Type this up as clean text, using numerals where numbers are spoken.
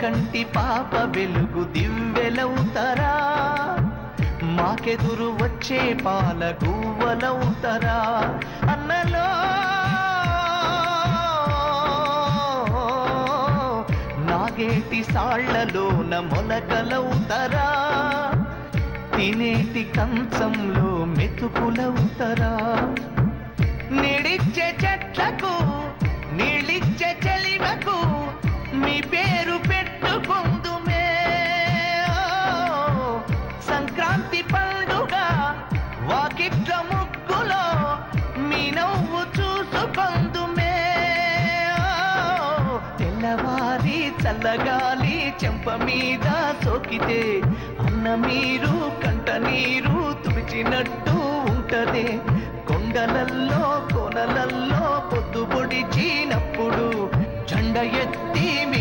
కంటి పాప వెలుగు దివ్వెలవుతరా, మాకెదురు వచ్చే పాల గువ్వలవుతరా. అన్నలో నాగేటి సాళ్లలోన మొలకలవుతరా, తినేటి కంచంలో మెతుకులవుతరా. నీడిచ్చే చెట్లకు నీళ్ళిచ్చే చెలిమకు మీ పేరు పెట్టుకుందుమే. సంక్రాంతి పండుగ వాకిట్ల ముగ్గులో మీ నవ్వు చూసుకుందుమే. తెల్లవారి చల్లగాలి చెంప మీద సోకితే అన్న మీరు కంట నీరు తుడిచినట్టు ఉంటదే. కొండలల్లో కొనలల్లో పొద్దు పొడిచినప్పుడు జెండ ఎత్తి